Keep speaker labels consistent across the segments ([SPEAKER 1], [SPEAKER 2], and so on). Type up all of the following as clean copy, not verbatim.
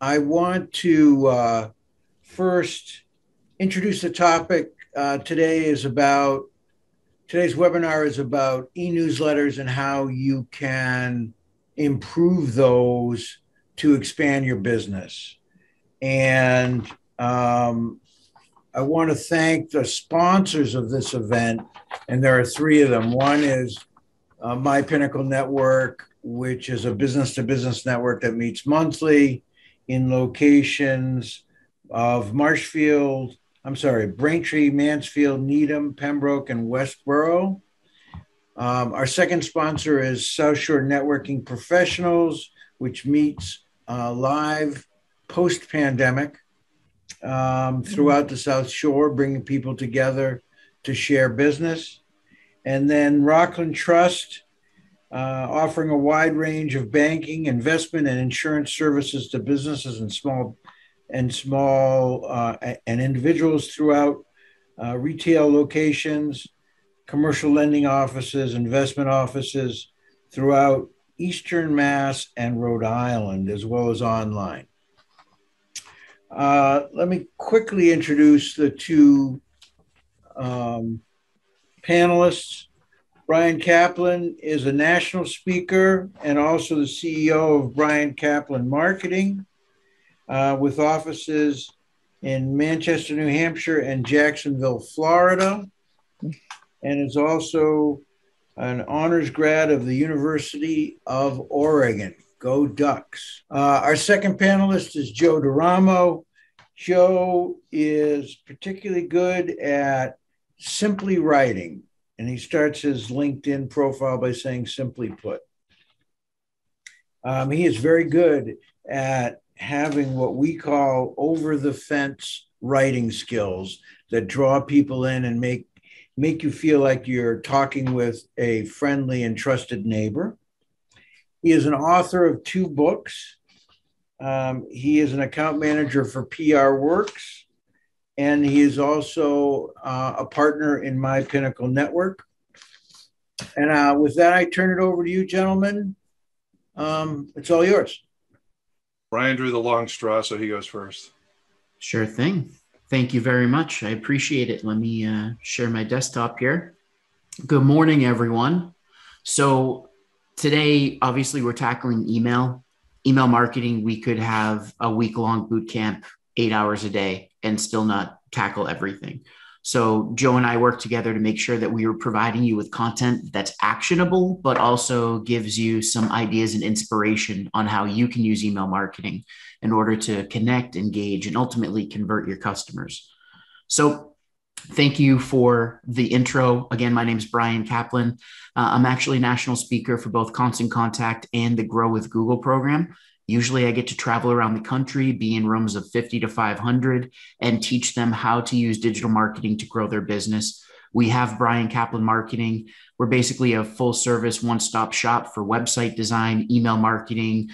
[SPEAKER 1] I want to first introduce the topic. Today's webinar is about e-newsletters and how you can improve those to expand your business. And I want to thank the sponsors of this event, and there are three of them. One is My Pinnacle Network, which is a business-to-business network that meets monthly in locations of Braintree, Mansfield, Needham, Pembroke, and Westboro. Our second sponsor is South Shore Networking Professionals, which meets live post-pandemic throughout the South Shore, bringing people together to share business. And then Rockland Trust, offering a wide range of banking, investment, and insurance services to businesses and small and individuals throughout retail locations, commercial lending offices, investment offices throughout Eastern Mass and Rhode Island, as well as online. Let me quickly introduce the two panelists. Bryan Caplan is a national speaker and also the CEO of Bryan Caplan Marketing, with offices in Manchester, New Hampshire, and Jacksonville, Florida, and is also an honors grad of the University of Oregon. Go Ducks. Our second panelist is Joe DeRamo. Joe is particularly good at simply writing, and he starts his LinkedIn profile by saying, simply put. He is very good at having what we call over-the-fence writing skills that draw people in and make you feel like you're talking with a friendly and trusted neighbor. He is an author of 2 books. He is an account manager for PR Works, and he is also a partner in My Pinnacle Network. And with that, I turn it over to you, gentlemen. It's all yours.
[SPEAKER 2] Bryan drew the long straw, so he goes first.
[SPEAKER 3] Sure thing. Thank you very much. I appreciate it. Let me share my desktop here. Good morning, everyone. So today, obviously, we're tackling email marketing. We could have a week-long boot camp, 8 hours a day, and still not tackle everything. So Joe and I work together to make sure that we are providing you with content that's actionable, but also gives you some ideas and inspiration on how you can use email marketing in order to connect, engage, and ultimately convert your customers. So thank you for the intro. Again, my name is Bryan Caplan. I'm actually a national speaker for both Constant Contact and the Grow with Google program. Usually I get to travel around the country, be in rooms of 50 to 500, and teach them how to use digital marketing to grow their business. We have Bryan Caplan Marketing. We're basically a full service, one-stop shop for website design, email marketing,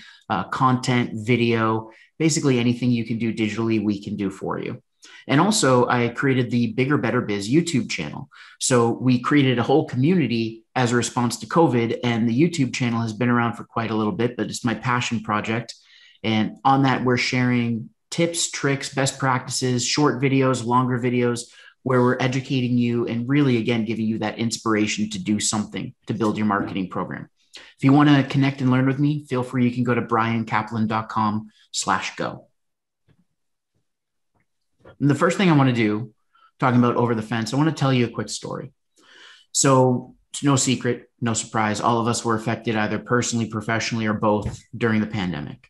[SPEAKER 3] content, video, basically anything you can do digitally, we can do for you. And also I created the Bigger, Better Biz YouTube channel. So we created a whole community as a response to COVID, and the YouTube channel has been around for quite a little bit, but it's my passion project. And on that, we're sharing tips, tricks, best practices, short videos, longer videos, where we're educating you and really, again, giving you that inspiration to do something to build your marketing program. If you want to connect and learn with me, feel free. You can go to bryancaplan.com/go. And the first thing I want to do, talking about over the fence, I want to tell you a quick story. So it's no secret, no surprise. All of us were affected either personally, professionally, or both during the pandemic.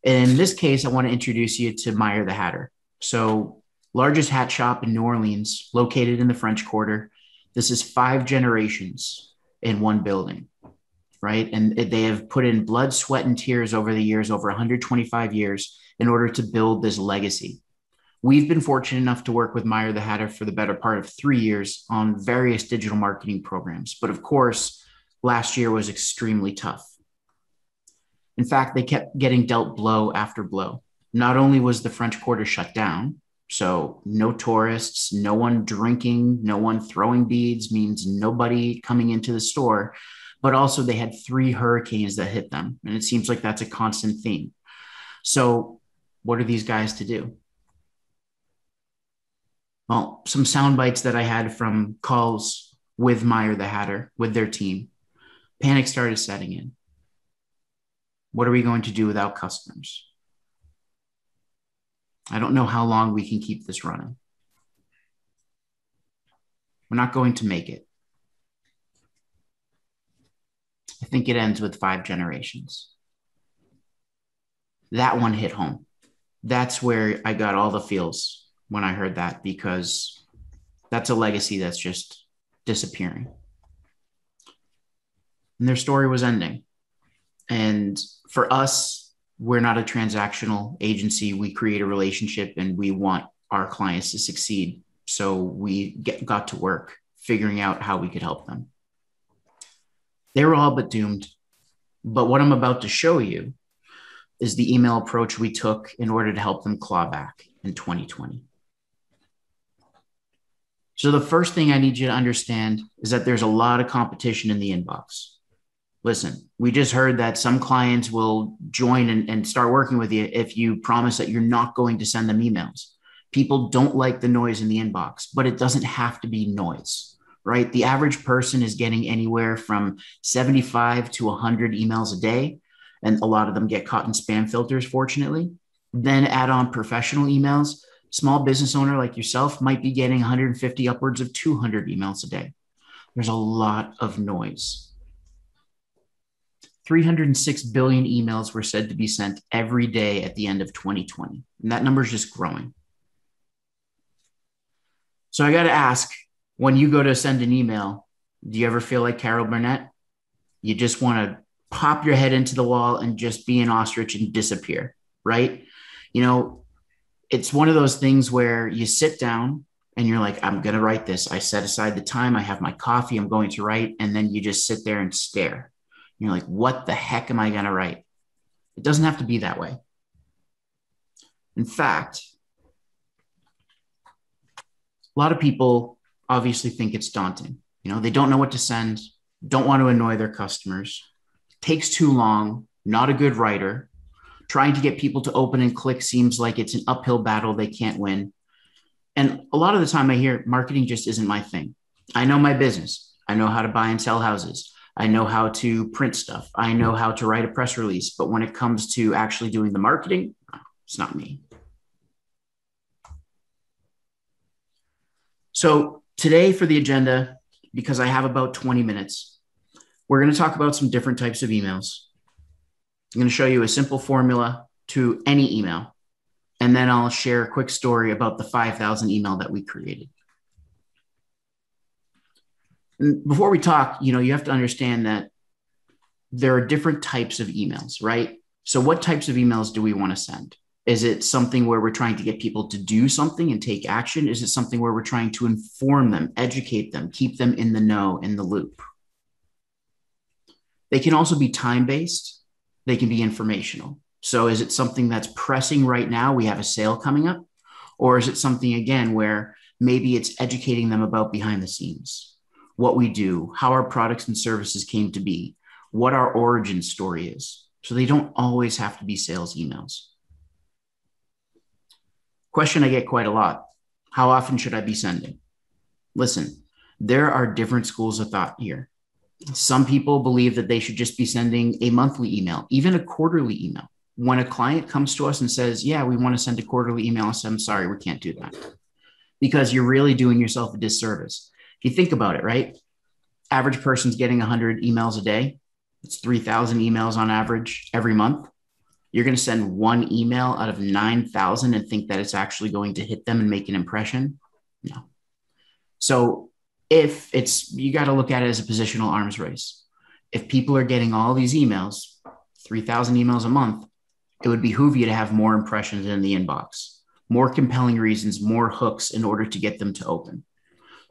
[SPEAKER 3] In this case, I want to introduce you to MEYER the Hatter. So largest hat shop in New Orleans, located in the French Quarter. This is 5 generations in one building, right? And they have put in blood, sweat, and tears over the years, over 125 years, in order to build this legacy. We've been fortunate enough to work with MEYER the Hatter for the better part of 3 years on various digital marketing programs. But of course, last year was extremely tough. In fact, they kept getting dealt blow after blow. Not only was the French Quarter shut down, so no tourists, no one drinking, no one throwing beads, means nobody coming into the store, but also they had 3 hurricanes that hit them. And it seems like that's a constant theme. So What are these guys to do? Well, some sound bites that I had from calls with MEYER the Hatter, with their team. Panic started setting in. What are we going to do without customers? I don't know how long we can keep this running. We're not going to make it. I think it ends with 5 generations. That one hit home. That's where I got all the feels when I heard that, because that's a legacy that's just disappearing. And their story was ending. And for us, we're not a transactional agency. We create a relationship and we want our clients to succeed. So we got to work figuring out how we could help them. They were all but doomed. But what I'm about to show you is the email approach we took in order to help them claw back in 2020. So the first thing I need you to understand is that there's a lot of competition in the inbox. Listen, we just heard that some clients will join and start working with you if you promise that you're not going to send them emails. People don't like the noise in the inbox, but it doesn't have to be noise, right? The average person is getting anywhere from 75 to 100 emails a day, and a lot of them get caught in spam filters, fortunately. Then add on professional emails. Small business owner like yourself might be getting 150 upwards of 200 emails a day. There's a lot of noise. 306 billion emails were said to be sent every day at the end of 2020. And that number is just growing. So I got to ask, when you go to send an email, do you ever feel like Carol Burnett? You just want to pop your head into the wall and just be an ostrich and disappear, right? You know, it's one of those things where you sit down and you're like, I'm going to write this. I set aside the time. I have my coffee. I'm going to write. And then you just sit there and stare. You're like, what the heck am I going to write? It doesn't have to be that way. In fact, a lot of people obviously think it's daunting. You know, they don't know what to send, don't want to annoy their customers, takes too long, not a good writer. Trying to get people to open and click seems like it's an uphill battle they can't win. And a lot of the time I hear marketing just isn't my thing. I know my business. I know how to buy and sell houses. I know how to print stuff. I know how to write a press release. But when it comes to actually doing the marketing, it's not me. So today for the agenda, because I have about 20 minutes, we're going to talk about some different types of emails. I'm going to show you a simple formula to any email. And then I'll share a quick story about the 5,000 email that we created. And before we talk, you have to understand that there are different types of emails, right? So what types of emails do we want to send? Is it something where we're trying to get people to do something and take action? Is it something where we're trying to inform them, educate them, keep them in the know, in the loop? They can also be time-based. They can be informational. So is it something that's pressing right now? We have a sale coming up. Or is it something, again, where maybe it's educating them about behind the scenes, what we do, how our products and services came to be, what our origin story is. So they don't always have to be sales emails. Question I get quite a lot: how often should I be sending? Listen, there are different schools of thought here. Some people believe that they should just be sending a monthly email, even a quarterly email. When a client comes to us and says, yeah, we want to send a quarterly email, I say, I'm sorry, we can't do that, because you're really doing yourself a disservice. If you think about it, right? Average person's getting 100 emails a day. It's 3,000 emails on average every month. You're going to send one email out of 9,000 and think that it's actually going to hit them and make an impression? No. So you got to look at it as a positional arms race. If people are getting all these emails, 3,000 emails a month, it would behoove you to have more impressions in the inbox, more compelling reasons, more hooks in order to get them to open.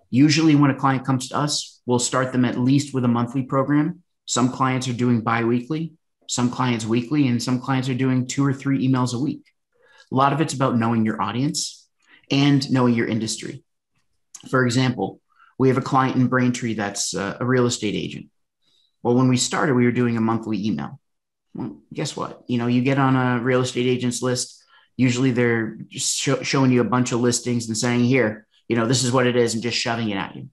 [SPEAKER 3] Usually when a client comes to us, we'll start them at least with a monthly program. Some clients are doing bi-weekly, some clients weekly, and some clients are doing 2 or 3 emails a week. A lot of it's about knowing your audience and knowing your industry. For example, we have a client in Braintree that's a real estate agent. Well, when we started, we were doing a monthly email. Well, guess what? You get on a real estate agent's list, Usually they're just showing you a bunch of listings and saying, here, this is what it is, and just shoving it at you.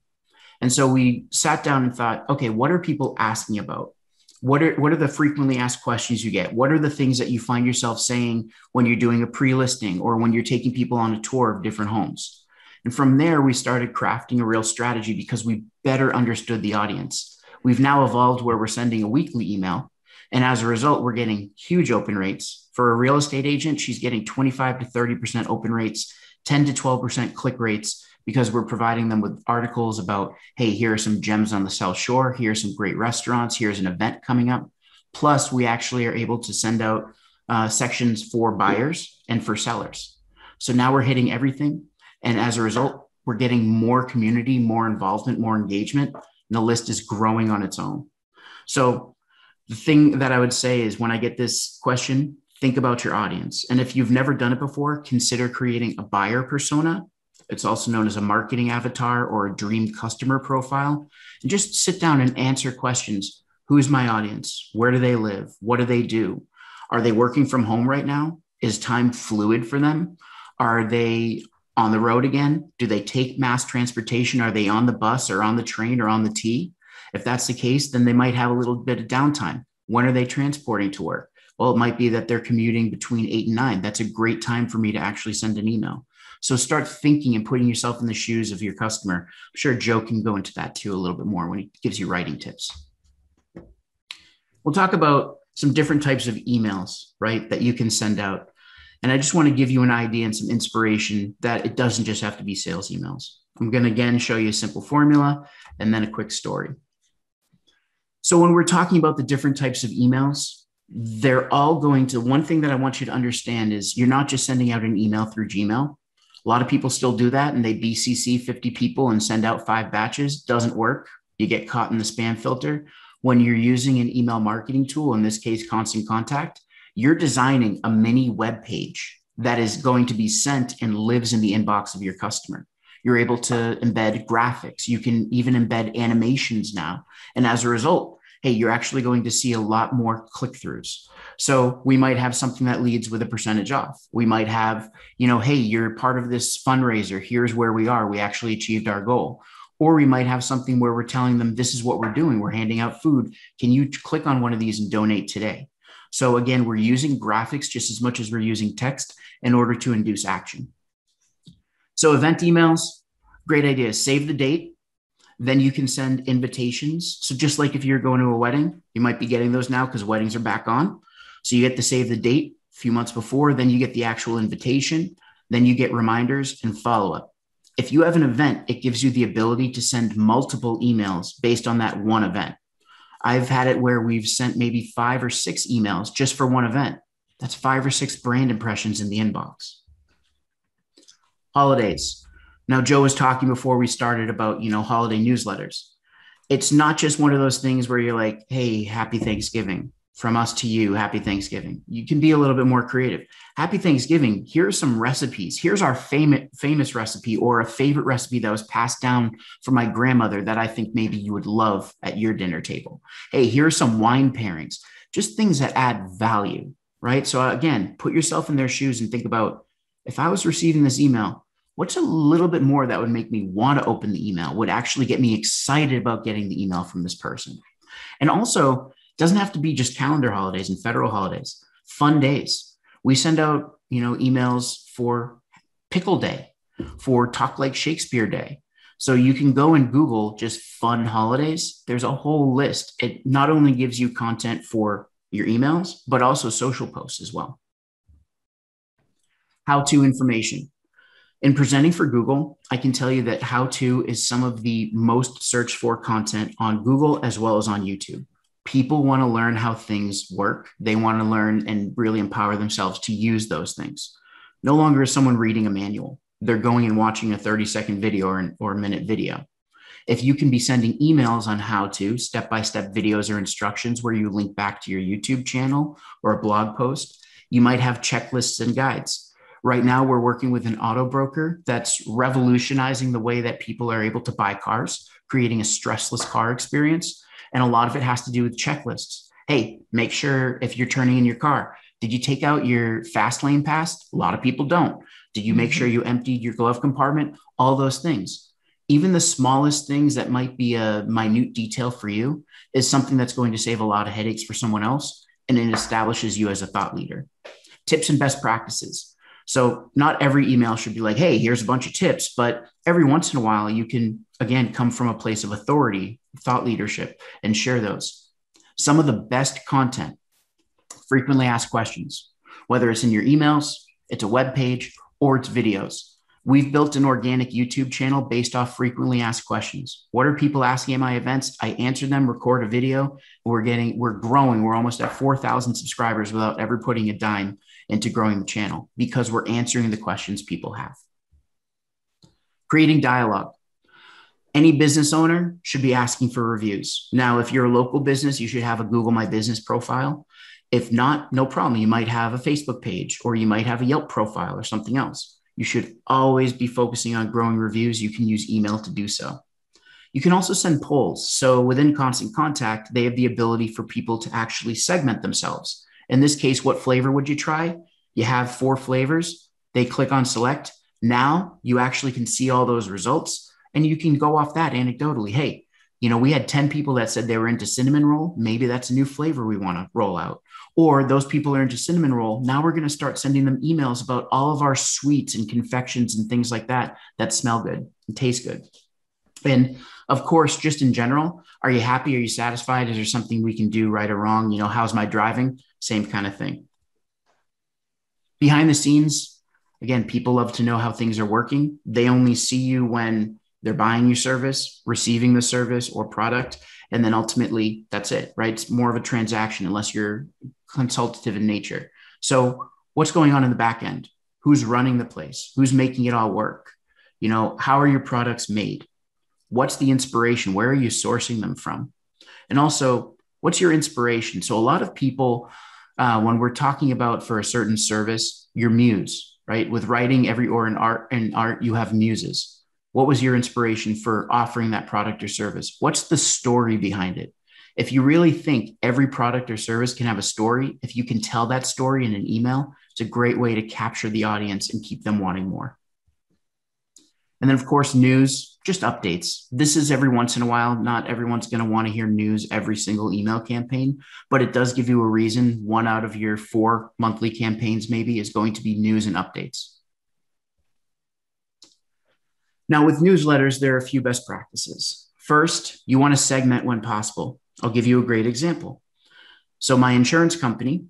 [SPEAKER 3] And so we sat down and thought, okay, what are people asking about? What are the frequently asked questions you get? What are the things that you find yourself saying when you're doing a pre-listing or when you're taking people on a tour of different homes? And from there, we started crafting a real strategy because we better understood the audience. We've now evolved where we're sending a weekly email. And as a result, we're getting huge open rates. For a real estate agent, she's getting 25 to 30% open rates, 10 to 12% click rates, because we're providing them with articles about, hey, here are some gems on the South Shore. Here's some great restaurants. Here's an event coming up. Plus, we actually are able to send out sections for buyers and for sellers. So now we're hitting everything. And as a result, we're getting more community, more involvement, more engagement, and the list is growing on its own. So the thing that I would say is when I get this question, think about your audience. And if you've never done it before, consider creating a buyer persona. It's also known as a marketing avatar or a dream customer profile. And just sit down and answer questions. Who is my audience? Where do they live? What do they do? Are they working from home right now? Is time fluid for them? Are they on the road again? Do they take mass transportation? Are they on the bus or on the train or on the T? If that's the case, then they might have a little bit of downtime. When are they transporting to work? Well, it might be that they're commuting between 8 and 9. That's a great time for me to actually send an email. So start thinking and putting yourself in the shoes of your customer. I'm sure Joe can go into that too a little bit more when he gives you writing tips. We'll talk about some different types of emails, right, that you can send out. And I just want to give you an idea and some inspiration that it doesn't just have to be sales emails. I'm going to again show you a simple formula and then a quick story. So when we're talking about the different types of emails, they're all going to, one thing that I want you to understand is you're not just sending out an email through Gmail. A lot of people still do that and they BCC 50 people and send out 5 batches. Doesn't work. You get caught in the spam filter. When you're using an email marketing tool, in this case, Constant Contact, you're designing a mini web page that is going to be sent and lives in the inbox of your customer. You're able to embed graphics. You can even embed animations now. And as a result, hey, you're actually going to see a lot more click-throughs. So we might have something that leads with a percentage off. We might have, hey, you're part of this fundraiser. Here's where we are. We actually achieved our goal. Or we might have something where we're telling them, this is what we're doing. We're handing out food. Can you click on one of these and donate today? So again, we're using graphics just as much as we're using text in order to induce action. So event emails, great idea. Save the date. Then you can send invitations. So just like if you're going to a wedding, you might be getting those now because weddings are back on. So you get to save the date a few months before, then you get the actual invitation, then you get reminders and follow-up. If you have an event, it gives you the ability to send multiple emails based on that one event. I've had it where we've sent maybe 5 or 6 emails just for one event. That's 5 or 6 brand impressions in the inbox. Holidays. Now, Joe was talking before we started about, holiday newsletters. It's not just one of those things where you're like, hey, happy Thanksgiving. From us to you, happy Thanksgiving. You can be a little bit more creative. Happy Thanksgiving. Here are some recipes. Here's our famous recipe or a favorite recipe that was passed down from my grandmother that I think maybe you would love at your dinner table. Hey, here are some wine pairings. Just things that add value, right? So again, put yourself in their shoes and think about, if I was receiving this email, what's a little bit more that would make me want to open the email, would actually get me excited about getting the email from this person? And also, doesn't have to be just calendar holidays and federal holidays. Fun days. We send out, emails for Pickle Day, for Talk Like Shakespeare Day. So you can go and Google just fun holidays. There's a whole list. It not only gives you content for your emails, but also social posts as well. How-to information. In presenting for Google, I can tell you that how-to is some of the most searched for content on Google as well as on YouTube. People want to learn how things work. They want to learn and really empower themselves to use those things. No longer is someone reading a manual. They're going and watching a 30-second video or a minute video. If you can be sending emails on how to, step-by-step videos or instructions where you link back to your YouTube channel or a blog post, you might have checklists and guides. Right now, we're working with an auto broker that's revolutionizing the way that people are able to buy cars, creating a stressless car experience. And a lot of it has to do with checklists. Hey, make sure if you're turning in your car, Did you take out your fast lane pass? A lot of people don't. Did you make sure you emptied your glove compartment? All those things. Even the smallest things that might be a minute detail for you is something that's going to save a lot of headaches for someone else, and it establishes you as a thought leader. Tips and best practices. So not every email should be like, hey, here's a bunch of tips, but every once in a while you can, again, come from a place of authority, thought leadership, and share those. Some of the best content, frequently asked questions, whether it's in your emails, it's a web page, or it's videos. We've built an organic YouTube channel based off frequently asked questions. What are people asking at my events? I answer them, record a video. We're growing. We're almost at 4,000 subscribers without ever putting a dime into growing the channel because we're answering the questions people have. Creating dialogue. Any business owner should be asking for reviews. Now, if you're a local business, you should have a Google My Business profile. If not, no problem. You might have a Facebook page, or you might have a Yelp profile or something else. You should always be focusing on growing reviews. You can use email to do so. You can also send polls. So within Constant Contact, they have the ability for people to actually segment themselves. In this case, what flavor would you try? You have 4 flavors. They click on select. Now you actually can see all those results, and you can go off that anecdotally. Hey, we had 10 people that said they were into cinnamon roll. Maybe that's a new flavor we want to roll out. Or those people are into cinnamon roll. Now we're going to start sending them emails about all of our sweets and confections and things like that smell good and taste good. And of course, just in general, are you happy? Are you satisfied? Is there something we can do right or wrong? How's my driving? Same kind of thing. Behind the scenes, again, people love to know how things are working. They only see you when they're buying your service, receiving the service or product. And then ultimately, that's it, right? It's more of a transaction unless you're consultative in nature. So what's going on in the back end? Who's running the place? Who's making it all work? How are your products made? What's the inspiration? Where are you sourcing them from? And also, what's your inspiration? So a lot of people, when we're talking about for a certain service, your muse, right? With writing or in art, you have muses. What was your inspiration for offering that product or service? What's the story behind it? If you really think every product or service can have a story, if you can tell that story in an email, it's a great way to capture the audience and keep them wanting more. And then, of course, news, just updates. This is every once in a while. Not everyone's going to want to hear news every single email campaign, but it does give you a reason. 1 out of your 4 monthly campaigns maybe is going to be news and updates. Now, with newsletters, there are a few best practices. First, you want to segment when possible. I'll give you a great example. So my insurance company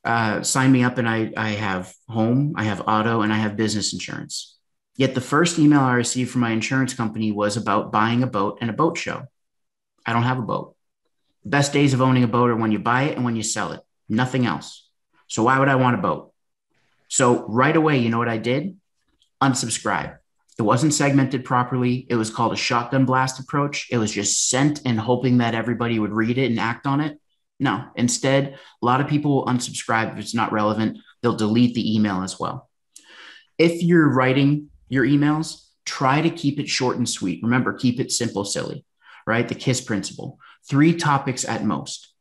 [SPEAKER 3] signed me up, and I have home, I have auto, and I have business insurance. Yet the first email I received from my insurance company was about buying a boat and a boat show. I don't have a boat. The best days of owning a boat are when you buy it and when you sell it, nothing else. So why would I want a boat? So right away, you know what I did? Unsubscribe. It wasn't segmented properly. It was called a shotgun blast approach. It was just sent and hoping that everybody would read it and act on it. No, instead, a lot of people will unsubscribe if it's not relevant. They'll delete the email as well. If you're writing your emails, try to keep it short and sweet. Remember, keep it simple, silly, right? The KISS principle. 3 topics at most.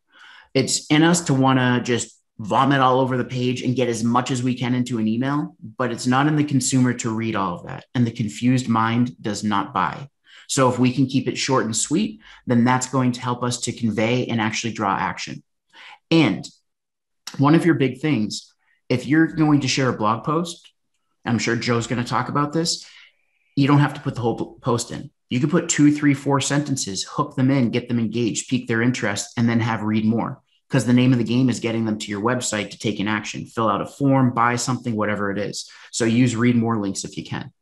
[SPEAKER 3] It's in us to want to just vomit all over the page and get as much as we can into an email, but it's not in the consumer to read all of that. And the confused mind does not buy. So if we can keep it short and sweet, then that's going to help us to convey and actually draw action. And one of your big things, if you're going to share a blog post, I'm sure Joe's going to talk about this, you don't have to put the whole post in. You can put 2, 3, 4 sentences, hook them in, get them engaged, pique their interest, and then have read more. Because the name of the game is getting them to your website to take an action, fill out a form, buy something, whatever it is. So use read more links if you can.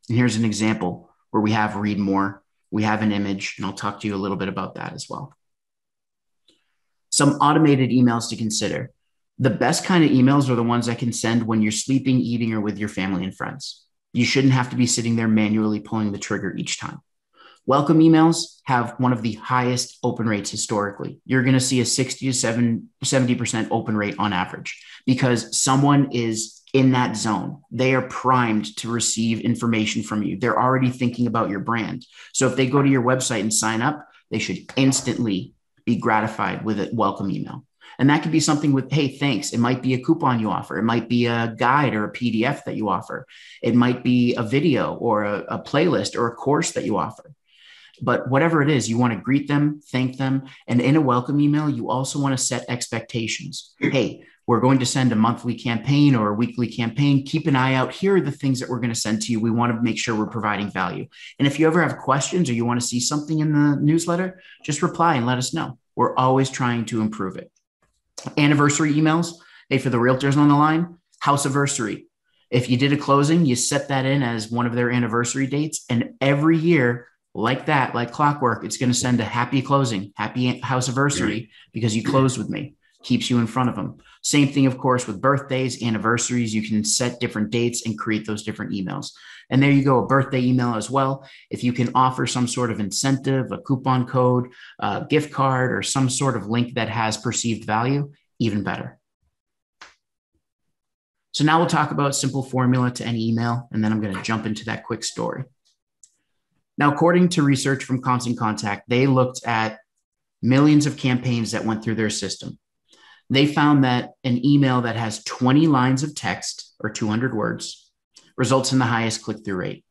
[SPEAKER 3] And here's an example where we have read more. We have an image, and I'll talk to you a little bit about that as well. Some automated emails to consider. The best kind of emails are the ones I can send when you're sleeping, eating, or with your family and friends. You shouldn't have to be sitting there manually pulling the trigger each time. Welcome emails have one of the highest open rates historically. You're going to see a 60 to 70% open rate on average because someone is in that zone. They are primed to receive information from you. They're already thinking about your brand. So if they go to your website and sign up, they should instantly be gratified with a welcome email. And that could be something with, hey, thanks. It might be a coupon you offer. It might be a guide or a PDF that you offer. It might be a video or a playlist or a course that you offer. But whatever it is, you want to greet them, thank them. And in a welcome email, you also want to set expectations. Hey, we're going to send a monthly campaign or a weekly campaign. Keep an eye out. Here are the things that we're going to send to you. We want to make sure we're providing value. And if you ever have questions or you want to see something in the newsletter, just reply and let us know. We're always trying to improve it. Anniversary emails. Hey, for the realtors on the line, house anniversary. If you did a closing, you set that in as one of their anniversary dates. And every year, like that, like clockwork, it's going to send a happy closing, happy house anniversary because you closed with me. Keeps you in front of them. Same thing, of course, with birthdays, anniversaries. You can set different dates and create those different emails. And there you go, a birthday email as well. If you can offer some sort of incentive, a coupon code, a gift card, or some sort of link that has perceived value, even better. So now we'll talk about simple formula to any email, and then I'm going to jump into that quick story. Now, according to research from Constant Contact, they looked at millions of campaigns that went through their system. They found that an email that has 20 lines of text or 200 words results in the highest click-through rate.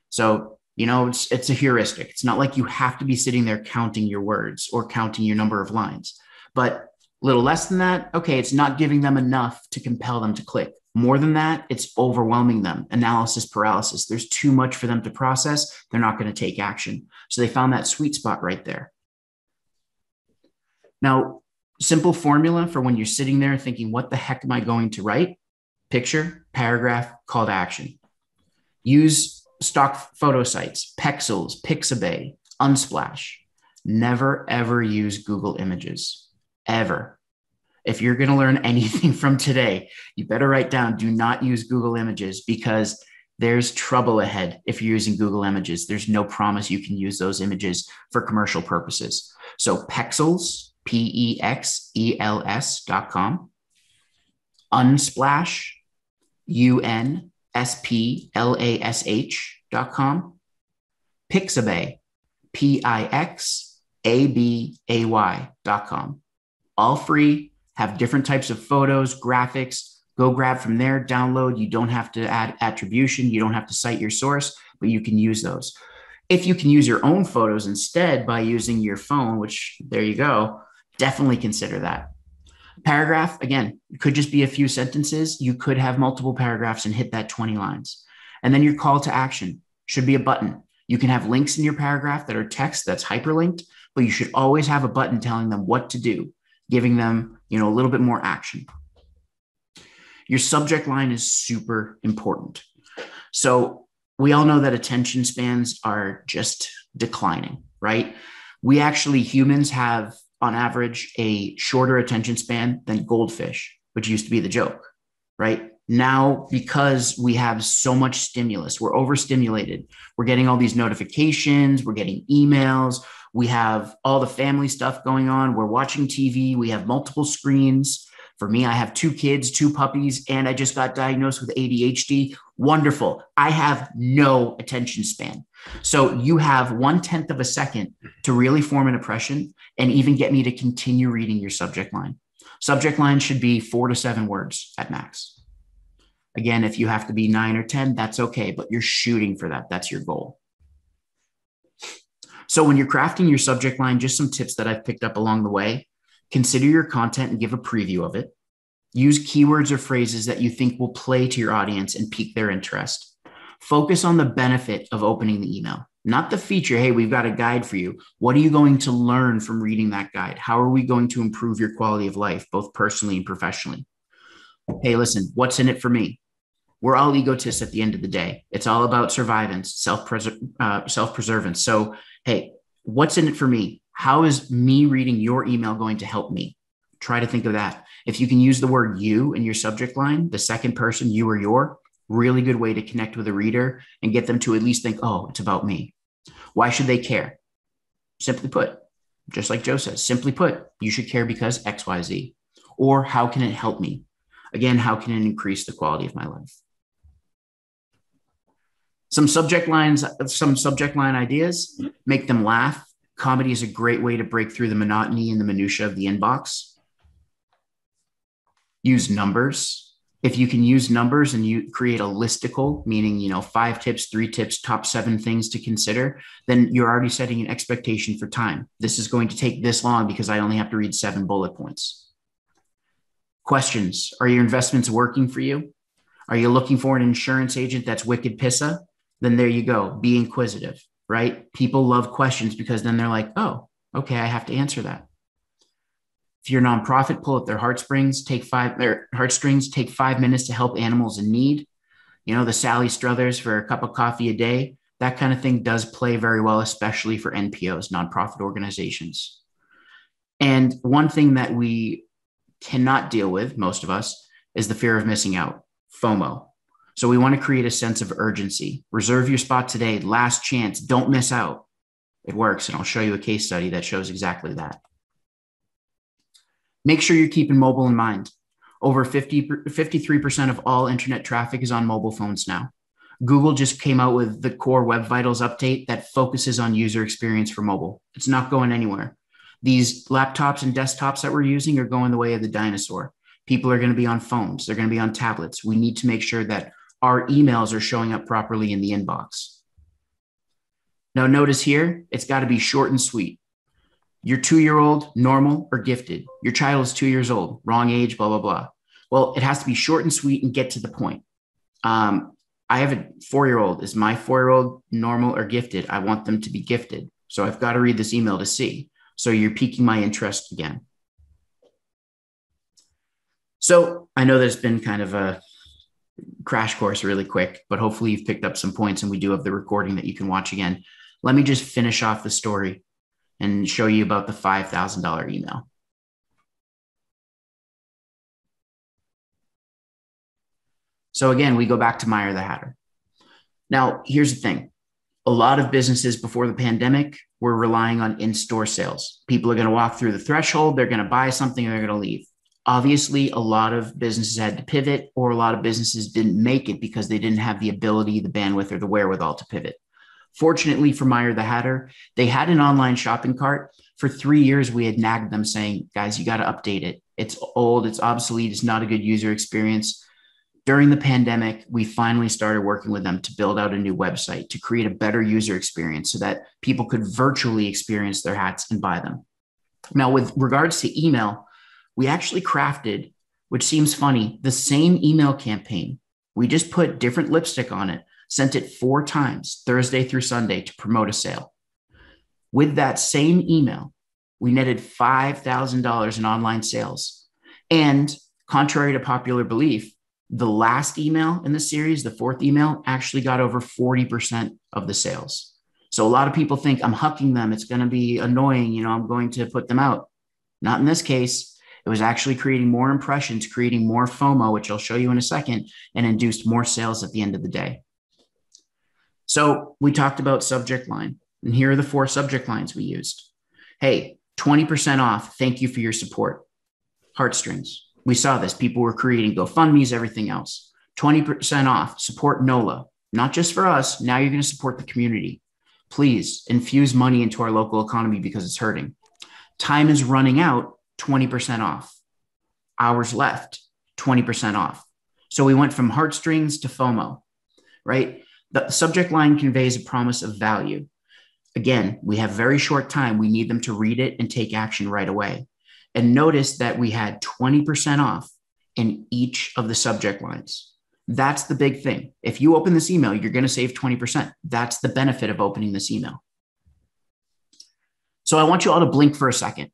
[SPEAKER 3] So, it's a heuristic. It's not like you have to be sitting there counting your words or counting your number of lines, but a little less than that, okay, it's not giving them enough to compel them to click. More than that, it's overwhelming them. Analysis paralysis. There's too much for them to process. They're not going to take action. So they found that sweet spot right there. Now, simple formula for when you're sitting there thinking, what the heck am I going to write? Picture, paragraph, call to action. Use stock photo sites, Pexels, Pixabay, Unsplash. Never, ever use Google Images, ever. If you're going to learn anything from today, you better write down, do not use Google Images because there's trouble ahead if you're using Google Images. There's no promise you can use those images for commercial purposes. So Pexels, PEXELS.com, Unsplash, UNSPLASH.com, Pixabay, PIXABAY.com. All free, have different types of photos, graphics. Go grab from there, download. You don't have to add attribution. You don't have to cite your source, but you can use those. If you can use your own photos instead by using your phone, which there you go, definitely consider that. Paragraph, again, it could just be a few sentences. You could have multiple paragraphs and hit that 20 lines. And then your call to action should be a button. You can have links in your paragraph that are text that's hyperlinked, but you should always have a button telling them what to do, giving them, a little bit more action. Your subject line is super important. So we all know that attention spans are just declining, right? We actually, humans have on average a shorter attention span than goldfish, which used to be the joke, right? Now, because we have so much stimulus, we're overstimulated. We're getting all these notifications, we're getting emails, we have all the family stuff going on. We're watching TV. We have multiple screens. For me, I have 2 kids, 2 puppies, and I just got diagnosed with ADHD. Wonderful. I have no attention span. So you have 1/10 of a second to really form an impression and even get me to continue reading your subject line. Subject line should be 4 to 7 words at max. Again, if you have to be 9 or 10, that's okay, but you're shooting for that. That's your goal. So when you're crafting your subject line, just some tips that I've picked up along the way. Consider your content and give a preview of it. Use keywords or phrases that you think will play to your audience and pique their interest. Focus on the benefit of opening the email, not the feature. Hey, we've got a guide for you. What are you going to learn from reading that guide? How are we going to improve your quality of life, both personally and professionally? Hey, listen, what's in it for me? We're all egotists at the end of the day. It's all about survivance, self-preservance. So, hey, what's in it for me? How is me reading your email going to help me? Try to think of that. If you can use the word you in your subject line, the second person, you or your, really good way to connect with a reader and get them to at least think, oh, it's about me. Why should they care? Simply put, just like Joe says, simply put, you should care because X, Y, Z. Or how can it help me? Again, how can it increase the quality of my life? Some subject line ideas, make them laugh. Comedy is a great way to break through the monotony and the minutia of the inbox. use numbers. If you can use numbers and you create a listicle, meaning, 5 tips, 3 tips, top 7 things to consider, then you're already setting an expectation for time. This is going to take this long because I only have to read 7 bullet points. Questions. Are your investments working for you? Are you looking for an insurance agent that's wicked pissa? Then there you go. Be inquisitive, right? People love questions because then they're like, oh, okay, I have to answer that. If you're a nonprofit, pull up their heartstrings, take 5 minutes to help animals in need. The Sally Struthers for a cup of coffee a day, that kind of thing does play very well, especially for NPOs, nonprofit organizations. And one thing that we cannot deal with, most of us, is the fear of missing out, FOMO. So we want to create a sense of urgency. Reserve your spot today, last chance, don't miss out. It works, and I'll show you a case study that shows exactly that. Make sure you're keeping mobile in mind. Over 53% of all internet traffic is on mobile phones now. Google just came out with the Core Web Vitals update that focuses on user experience for mobile. It's not going anywhere. These laptops and desktops that we're using are going the way of the dinosaur. People are going to be on phones. They're going to be on tablets. We need to make sure that our emails are showing up properly in the inbox. Now, notice here, it's got to be short and sweet. Your 2-year-old, normal or gifted? Your child is 2 years old, wrong age, blah, blah, blah. Well, it has to be short and sweet and get to the point. I have a 4-year-old. Is my 4-year-old normal or gifted? I want them to be gifted. So I've got to read this email to see. So you're piquing my interest again. So I know there's been kind of a crash course really quick, but hopefully you've picked up some points and we do have the recording that you can watch again. Let me just finish off the story and show you about the $5,000 email. So again, we go back to MEYER the Hatter. Now, here's the thing. A lot of businesses before the pandemic were relying on in-store sales. People are going to walk through the threshold, they're going to buy something, and they're going to leave. Obviously, a lot of businesses had to pivot, or a lot of businesses didn't make it because they didn't have the ability, the bandwidth, or the wherewithal to pivot. Fortunately for MEYER the Hatter, they had an online shopping cart. For 3 years, we had nagged them saying, guys, you got to update it. It's old, it's obsolete, it's not a good user experience. During the pandemic, we finally started working with them to build out a new website to create a better user experience so that people could virtually experience their hats and buy them. Now, with regards to email, we actually crafted, which seems funny, the same email campaign. We just put different lipstick on it, sent it 4 times, Thursday through Sunday, to promote a sale. With that same email, we netted $5,000 in online sales. And contrary to popular belief, the last email in the series, the 4th email, actually got over 40% of the sales. So a lot of people think I'm hucking them. It's going to be annoying. I'm going to put them out. Not in this case. It was actually creating more impressions, creating more FOMO, which I'll show you in a second, and induced more sales at the end of the day. So we talked about subject line, and here are the 4 subject lines we used. Hey, 20% off. Thank you for your support. Heartstrings. We saw this. People were creating GoFundMes, everything else. 20% off. Support NOLA. Not just for us. Now you're going to support the community. Please infuse money into our local economy because it's hurting. Time is running out. 20% off. Hours left. 20% off. So we went from heartstrings to FOMO, right? The subject line conveys a promise of value. Again, we have very short time. We need them to read it and take action right away. And notice that we had 20% off in each of the subject lines. That's the big thing. If you open this email, you're going to save 20%. That's the benefit of opening this email. So I want you all to blink for a second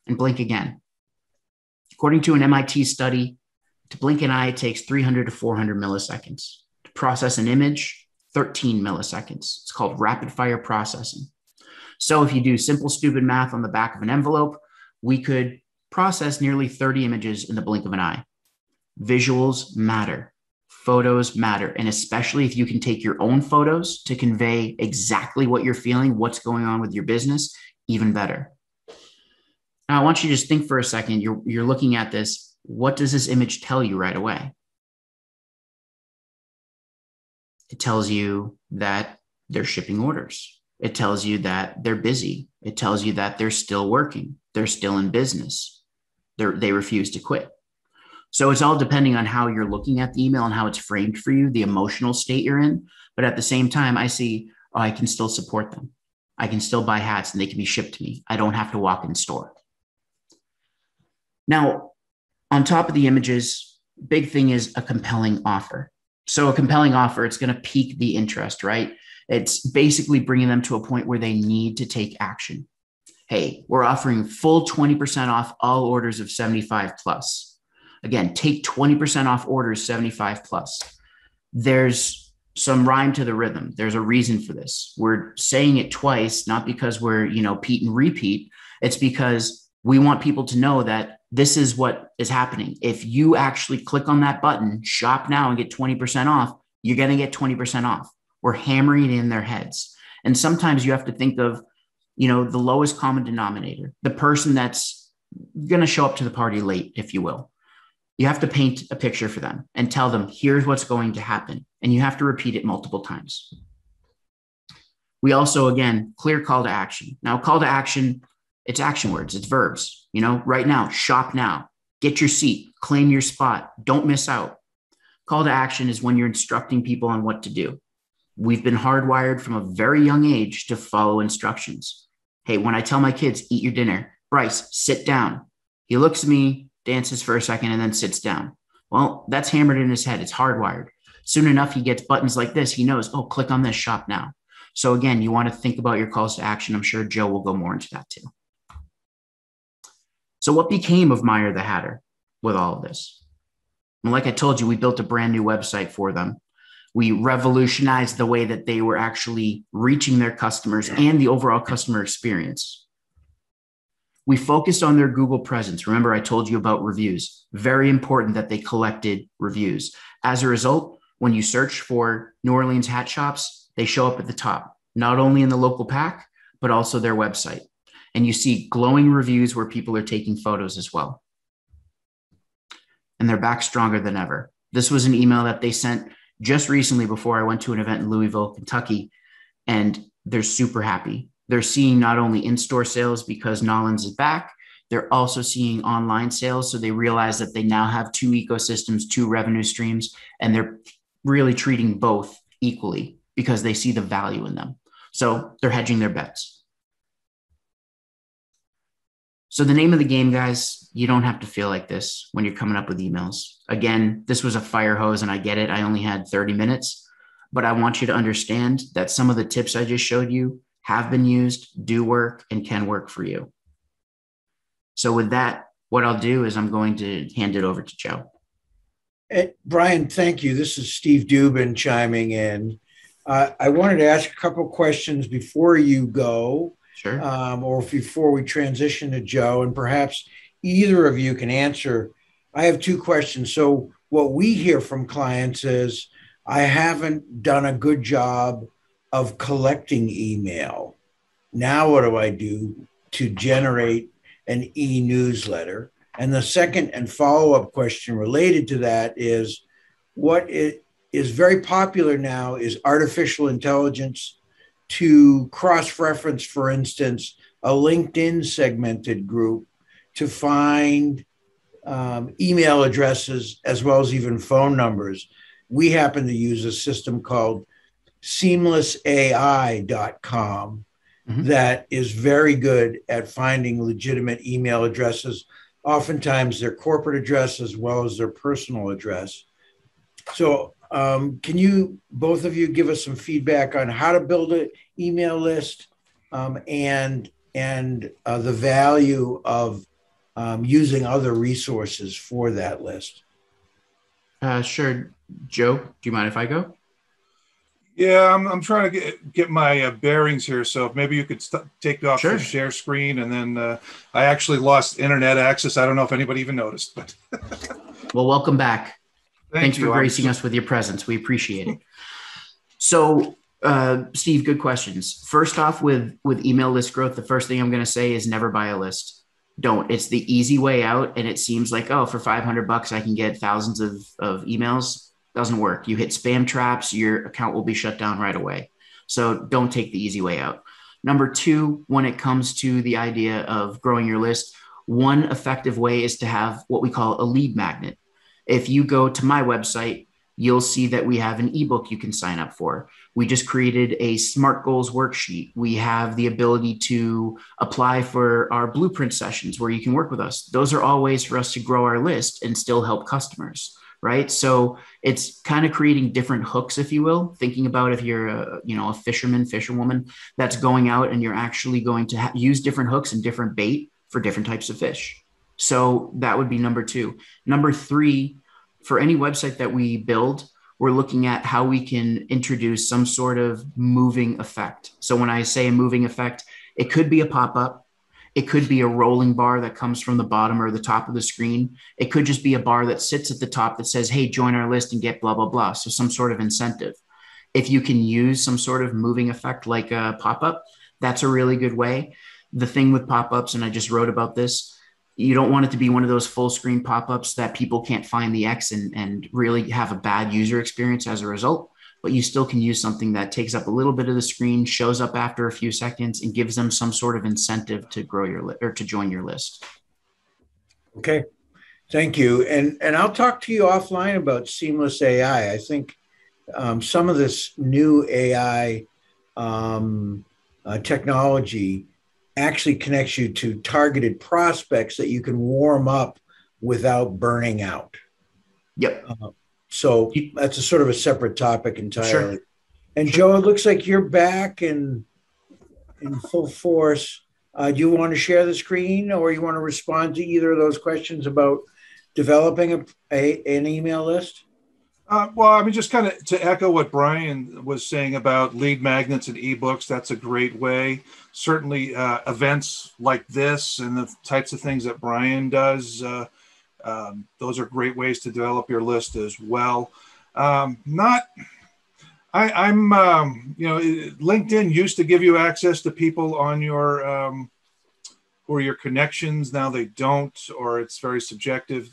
[SPEAKER 3] and blink again. According to an MIT study, to blink an eye, it takes 300 to 400 milliseconds. To process an image, 13 milliseconds. It's called rapid fire processing. So if you do simple, stupid math on the back of an envelope, we could process nearly 30 images in the blink of an eye. Visuals matter. Photos matter. And especially if you can take your own photos to convey exactly what you're feeling, what's going on with your business, even better. Now, I want you to just think for a second. You're looking at this. What does this image tell you right away? It tells you that they're shipping orders. It tells you that they're busy. It tells you that they're still working. They're still in business. They refuse to quit. So it's all depending on how you're looking at the email and how it's framed for you, the emotional state you're in. But at the same time, I see, oh, I can still support them. I can still buy hats and they can be shipped to me. I don't have to walk in store. Now, on top of the images, big thing is a compelling offer. So a compelling offer, it's going to pique the interest, right? It's basically bringing them to a point where they need to take action. Hey, we're offering full 20% off all orders of 75 plus. Again, take 20% off orders 75 plus. There's some rhyme to the rhythm. There's a reason for this. We're saying it twice, not because we're, Pete and repeat. It's because we want people to know that this is what is happening. If you actually click on that button, shop now and get 20% off, you're going to get 20% off. We're hammering it in their heads. And sometimes you have to think of, the lowest common denominator, the person that's going to show up to the party late, if you will. You have to paint a picture for them and tell them, here's what's going to happen. And you have to repeat it multiple times. We also, again, clear call to action. Now, call to action, it's action words, it's verbs. Right now, shop now, get your seat, claim your spot, don't miss out. Call to action is when you're instructing people on what to do. We've been hardwired from a very young age to follow instructions. Hey, when I tell my kids, eat your dinner, Bryce, sit down. He looks at me, dances for a second, and then sits down. Well, that's hammered in his head. It's hardwired. Soon enough, he gets buttons like this. He knows, oh, click on this, shop now. So again, you want to think about your calls to action. I'm sure Joe will go more into that too. So what became of MEYER the Hatter with all of this? And like I told you, we built a brand new website for them. We revolutionized the way that they were actually reaching their customers and the overall customer experience. We focused on their Google presence. Remember, I told you about reviews. Very important that they collected reviews. As a result, when you search for New Orleans hat shops, they show up at the top, not only in the local pack, but also their website. And you see glowing reviews where people are taking photos as well. And they're back stronger than ever. This was an email that they sent just recently before I went to an event in Louisville, Kentucky, and they're super happy. They're seeing not only in-store sales because Nollins is back, they're also seeing online sales. So they realize that they now have two ecosystems, two revenue streams, and they're really treating both equally because they see the value in them. So they're hedging their bets. So the name of the game, guys, you don't have to feel like this when you're coming up with emails. Again, this was a fire hose and I get it. I only had 30 minutes, but I want you to understand that some of the tips I just showed you have been used, do work, and can work for you. So with that, what I'll do is I'm going to hand it over to Joe.
[SPEAKER 1] Bryan, thank you. This is Steve Dubin chiming in. I wanted to ask a couple of questions before you go.
[SPEAKER 3] Sure.
[SPEAKER 1] Or before we transition to Joe, and perhaps either of you can answer. I have two questions. So what we hear from clients is, I haven't done a good job of collecting email. Now what do I do to generate an e-newsletter? And the second and follow-up question related to that is, what is very popular now is artificial intelligence to cross-reference, for instance, a LinkedIn segmented group to find email addresses as well as even phone numbers. We happen to use a system called seamlessai.com that is very good at finding legitimate email addresses, oftentimes their corporate address as well as their personal address. So can you, both of you, give us some feedback on how to build an email list and the value of using other resources for that list?
[SPEAKER 3] Sure. Joe, do you mind if I go?
[SPEAKER 2] Yeah, I'm trying to get my bearings here. So maybe you could take off the share screen, and then I actually lost internet access. I don't know if anybody even noticed, but
[SPEAKER 3] well, welcome back. Thanks for gracing us with your presence. We appreciate it. So, Steve, good questions. First off, with email list growth, the first thing I'm going to say is never buy a list. Don't. It's the easy way out, and it seems like, oh, for $500 I can get thousands of emails. Doesn't work. You hit spam traps, your account will be shut down right away. So don't take the easy way out. Number two, when it comes to the idea of growing your list, one effective way is to have what we call a lead magnet. If you go to my website, you'll see that we have an ebook you can sign up for. We just created a SMART goals worksheet. We have the ability to apply for our blueprint sessions where you can work with us. Those are all ways for us to grow our list and still help customers, right? So it's kind of creating different hooks, if you will, thinking about if you're a fisherman, fisherwoman that's going out and you're actually going to use different hooks and different bait for different types of fish. So that would be number two. Number three, for any website that we build, we're looking at how we can introduce some sort of moving effect. So when I say a moving effect, it could be a pop-up. It could be a rolling bar that comes from the bottom or the top of the screen. It could just be a bar that sits at the top that says, hey, join our list and get blah, blah, blah. So some sort of incentive. If you can use some sort of moving effect like a pop-up, that's a really good way. The thing with pop-ups, and I just wrote about this, you don't want it to be one of those full screen pop-ups that people can't find the X and really have a bad user experience as a result. But you still can use something that takes up a little bit of the screen, shows up after a few seconds, and gives them some sort of incentive to grow your or to join your list.
[SPEAKER 1] Okay, thank you. And I'll talk to you offline about seamless AI. I think some of this new AI technology actually connects you to targeted prospects that you can warm up without burning out.
[SPEAKER 3] Yep.
[SPEAKER 1] So that's a sort of a separate topic entirely.
[SPEAKER 3] Sure.
[SPEAKER 1] And Joe, it looks like you're back in full force. Do you want to share the screen, or you want to respond to either of those questions about developing an email list?
[SPEAKER 2] Well, I mean, just kind of to echo what Bryan was saying about lead magnets and ebooks, that's a great way. Certainly events like this and the types of things that Bryan does, those are great ways to develop your list as well. LinkedIn used to give you access to people on your who are your connections. Now they don't, or it's very subjective.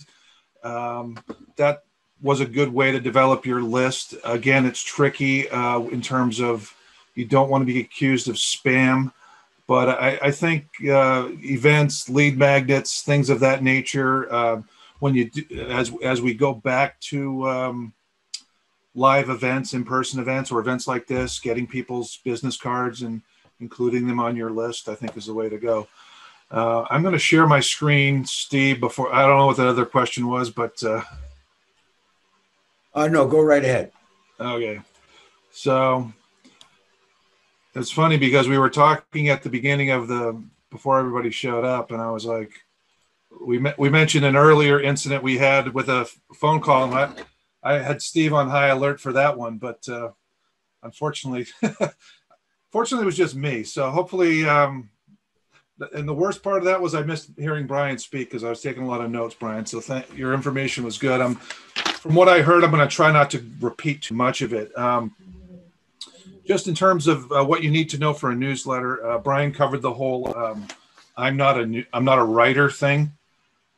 [SPEAKER 2] That was a good way to develop your list. Again, it's tricky in terms of you don't want to be accused of spam, but I think events, lead magnets, things of that nature, when you do, as we go back to live events, in-person events, or events like this, getting people's business cards and including them on your list, I think is the way to go. I'm going to share my screen, Steve, before, I don't know what the other question was, but
[SPEAKER 1] no, go right ahead.
[SPEAKER 2] Okay. So it's funny because we were talking at the beginning of before everybody showed up, and I was like, we mentioned an earlier incident we had with a phone call, and I had Steve on high alert for that one, but unfortunately, fortunately it was just me. So hopefully, and the worst part of that was I missed hearing Bryan speak because I was taking a lot of notes, Bryan. So your information was good. From what I heard, I'm going to try not to repeat too much of it. Just in terms of what you need to know for a newsletter, Bryan covered the whole I'm not a writer thing,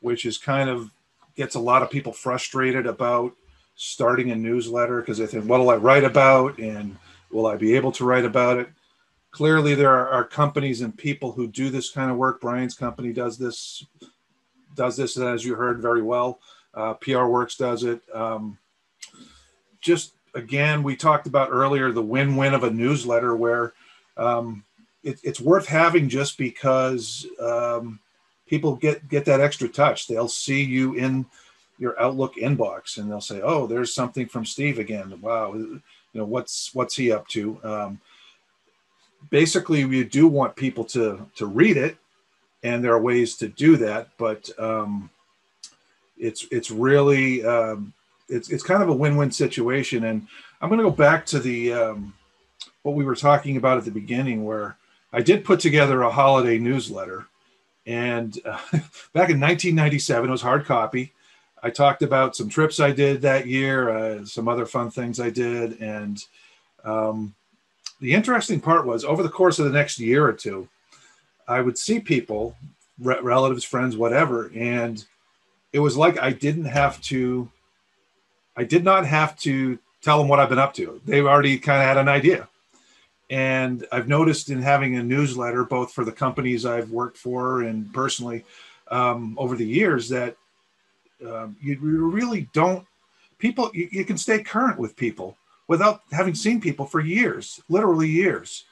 [SPEAKER 2] which is kind of gets a lot of people frustrated about starting a newsletter because they think, what will I write about, and will I be able to write about it? Clearly, there are companies and people who do this kind of work. Bryan's company does this, as you heard very well. PR Works does it. Just again, we talked about earlier the win-win of a newsletter where it's worth having just because people get that extra touch. They'll see you in your Outlook inbox and they'll say, "Oh, there's something from Steve again. Wow, what's he up to?" Basically, we do want people to read it, and there are ways to do that, but it's really it's kind of a win-win situation. And I'm going to go back to what we were talking about at the beginning, where I did put together a holiday newsletter, and back in 1997, it was hard copy. I talked about some trips I did that year, some other fun things I did, and the interesting part was over the course of the next year or two, I would see people, relatives, friends, whatever, and it was like I did not have to tell them what I've been up to. They already kind of had an idea. And I've noticed in having a newsletter, both for the companies I've worked for and personally over the years, that You really don't, you can stay current with people without having seen people for years, literally years.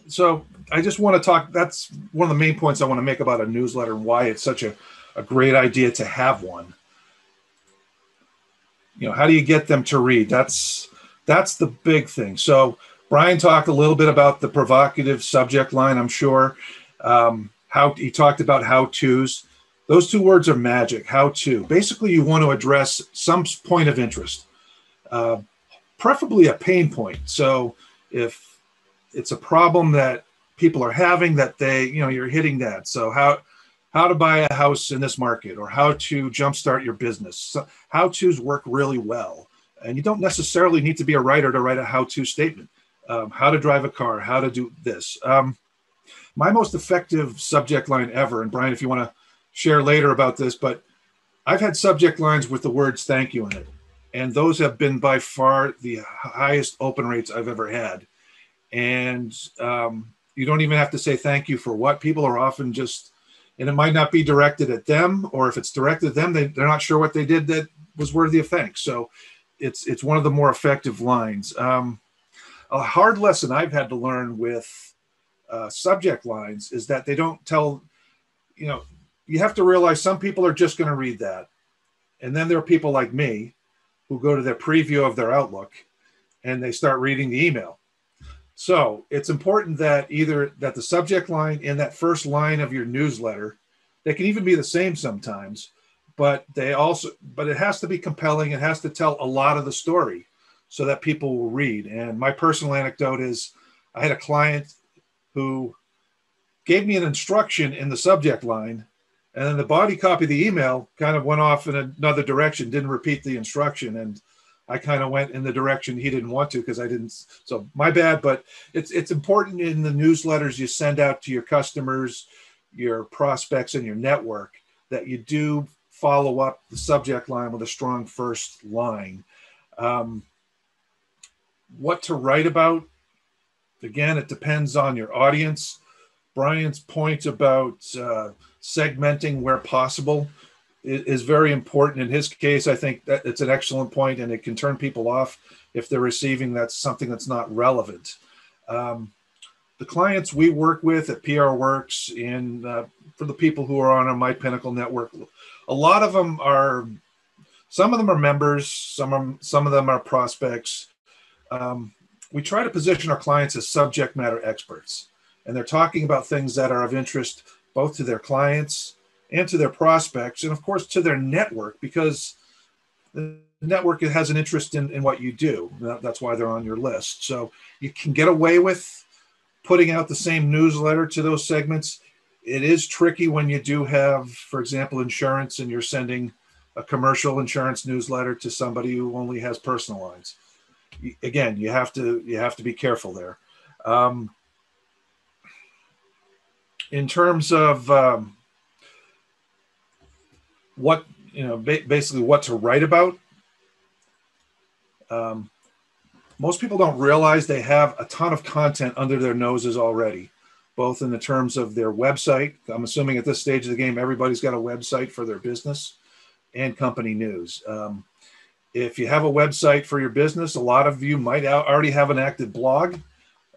[SPEAKER 2] So I just want to talk, that's one of the main points I want to make about a newsletter and why it's such a great idea to have one. How do you get them to read? That's the big thing. So Bryan talked a little bit about the provocative subject line, I'm sure. How he talked about how-tos. Those two words are magic, how-to. Basically, you want to address some point of interest, preferably a pain point. So if it's a problem that people are having that you're hitting that. So how to buy a house in this market, or how to jumpstart your business. So how-tos work really well. And you don't necessarily need to be a writer to write a how-to statement. How to drive a car, how to do this. My most effective subject line ever, and Bryan, if you want to share later about this, but I've had subject lines with the words thank you in it. And those have been by far the highest open rates I've ever had. And you don't even have to say thank you for what. People are often just, and it might not be directed at them, or if it's directed at them, they're not sure what they did that was worthy of thanks. So it's one of the more effective lines. A hard lesson I've had to learn with subject lines is that they don't tell, you have to realize some people are just going to read that. And then there are people like me who go to their preview of their Outlook and they start reading the email. So it's important that either that the subject line in that first line of your newsletter, they can even be the same sometimes, but it has to be compelling. It has to tell a lot of the story so that people will read. And my personal anecdote is I had a client who gave me an instruction in the subject line, and then the body copy of the email kind of went off in another direction, didn't repeat the instruction. And I kind of went in the direction he didn't want to because I didn't. So my bad, but it's important in the newsletters you send out to your customers, your prospects, and your network that you do follow up the subject line with a strong first line. What to write about? Again, it depends on your audience. Bryan's point about segmenting where possible is very important. In his case, I think that it's an excellent point, and it can turn people off if they're receiving something that's not relevant. The clients we work with at PR Works, and for the people who are on our My Pinnacle network, a lot of them are, some of them are members, some of them are prospects. We try to position our clients as subject matter experts, and they're talking about things that are of interest both to their clients and to their prospects, and of course to their network, because the network has an interest in what you do. That's why they're on your list. So you can get away with putting out the same newsletter to those segments. It is tricky when you do have, for example, insurance, and you're sending a commercial insurance newsletter to somebody who only has personal lines. Again, you have to be careful there. In terms of basically what to write about, most people don't realize they have a ton of content under their noses already, both in the terms of their website. I'm assuming at this stage of the game, everybody's got a website for their business, and company news. If you have a website for your business, a lot of you might already have an active blog.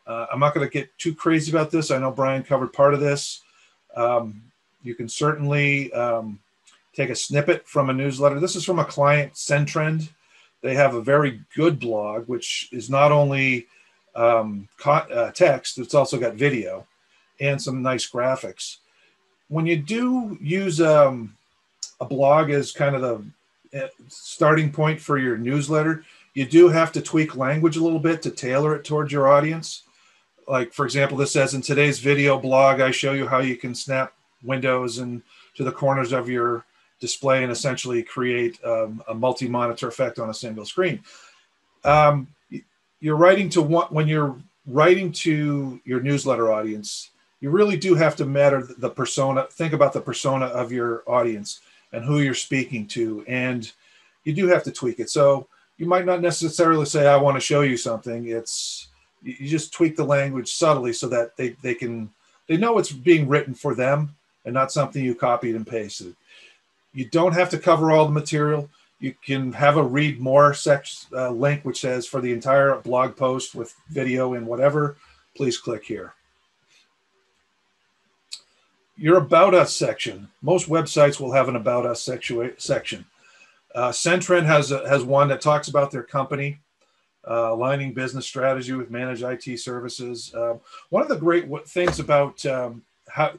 [SPEAKER 2] I'm not going to get too crazy about this. I know Bryan covered part of this. You can certainly take a snippet from a newsletter. This is from a client, SendTrend. They have a very good blog, which is not only text, it's also got video and some nice graphics. When you do use a blog as kind of the starting point for your newsletter, you do have to tweak language a little bit to tailor it towards your audience. Like, for example, this says, in today's video blog, I show you how you can snap windows and to the corners of your display and essentially create a multi-monitor effect on a single screen. You're writing to when you're writing to your newsletter audience, you really do have to matter the persona. Think about the persona of your audience and who you're speaking to, and you do have to tweak it. So you might not necessarily say, I want to show you something. You just tweak the language subtly so that they know it's being written for them and not something you copied and pasted. You don't have to cover all the material. You can have a read more link which says for the entire blog post with video and whatever, please click here. Your About Us section. Most websites will have an About Us section. Centrend has one that talks about their company, aligning business strategy with managed IT services. One of the great things about how,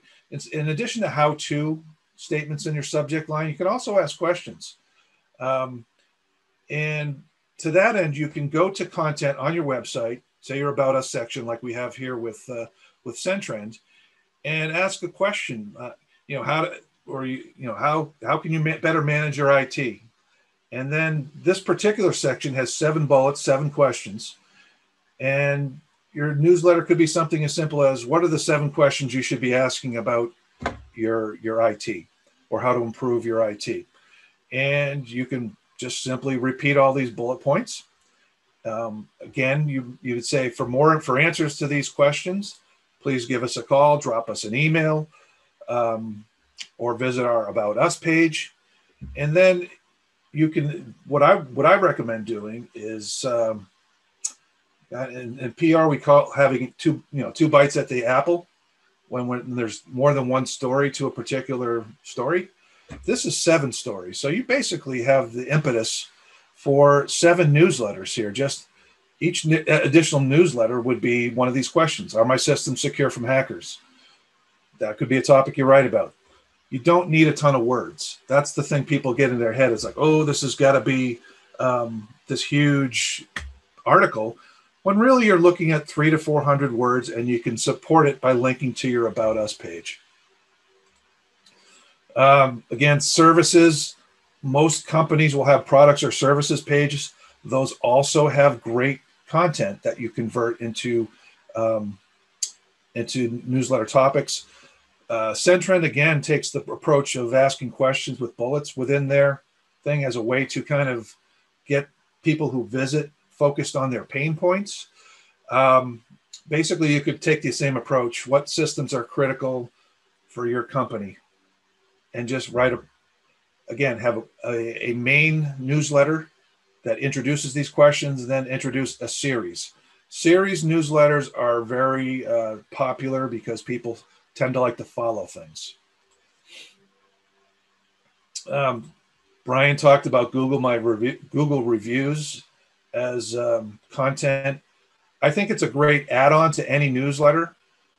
[SPEAKER 2] in addition to how-to statements in your subject line, you can also ask questions. And to that end, you can go to content on your website, say your About Us section, like we have here with Centrend, and ask a question. How can you better manage your IT? And then this particular section has 7 bullets, 7 questions, and your newsletter could be something as simple as, what are the 7 questions you should be asking about your IT, or how to improve your IT? And you can just simply repeat all these bullet points. Again, you would say, for answers to these questions, please give us a call, drop us an email, or visit our About Us page. And then you can, what I recommend doing is, in PR we call having two bites at the apple. When there's more than one story to a particular story. This is 7 stories, so you basically have the impetus for 7 newsletters here. Just each additional newsletter would be one of these questions. Are my systems secure from hackers? That could be a topic you write about. You don't need a ton of words. That's the thing people get in their head. It's like, oh, this has got to be this huge article, when really you're looking at 300 to 400 words, and you can support it by linking to your About Us page. Again, services. Most companies will have products or services pages. Those also have great content that you convert into newsletter topics. Centrend, again, takes the approach of asking questions with bullets within their thing as a way to kind of get people who visit focused on their pain points. Basically, you could take the same approach. What systems are critical for your company? And just have a main newsletter that introduces these questions, and then introduce a series. Series newsletters are very popular because people tend to like to follow things. Bryan talked about Google reviews as content. I think it's a great add-on to any newsletter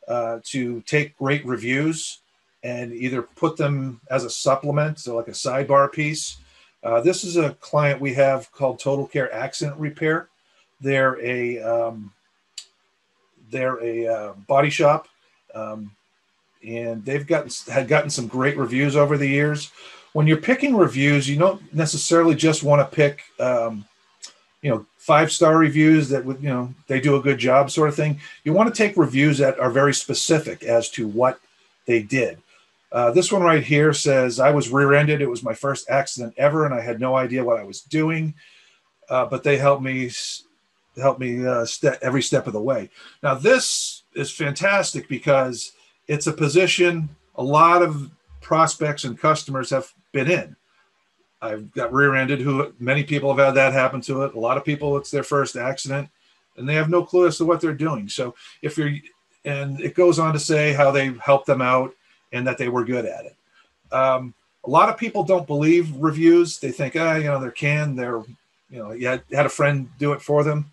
[SPEAKER 2] to take great reviews and either put them as a supplement, so like a sidebar piece. This is a client we have called Total Care Accident Repair. They're a body shop, and they've gotten some great reviews over the years. When you're picking reviews, you don't necessarily just want to pick 5-star reviews that would, they do a good job sort of thing. You want to take reviews that are very specific as to what they did. This one right here says, I was rear-ended. It was my first accident ever, and I had no idea what I was doing. But they helped me every step of the way. Now, this is fantastic because it's a position a lot of prospects and customers have been in. I've got rear-ended, who many people have had that happen to it. A lot of people, it's their first accident, and they have no clue as to what they're doing. So and it goes on to say how they helped them out and that they were good at it. A lot of people don't believe reviews. They think, they're canned. You had a friend do it for them.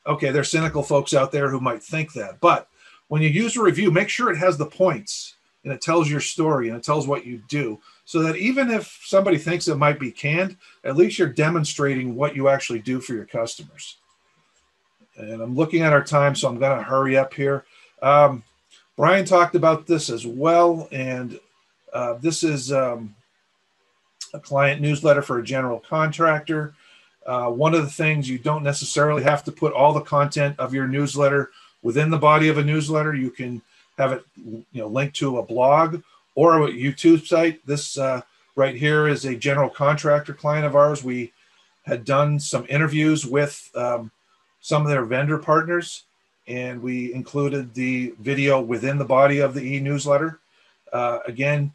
[SPEAKER 2] Okay, there's cynical folks out there who might think that. But when you use a review, make sure it has the points and it tells your story and it tells what you do, so that even if somebody thinks it might be canned, at least you're demonstrating what you actually do for your customers. And I'm looking at our time, so I'm going to hurry up here. Bryan talked about this as well, and this is a client newsletter for a general contractor. One of the things, you don't necessarily have to put all the content of your newsletter within the body of a newsletter. You can have it linked to a blog or a YouTube site. This right here is a general contractor client of ours. We had done some interviews with some of their vendor partners, and we included the video within the body of the e-newsletter. Again,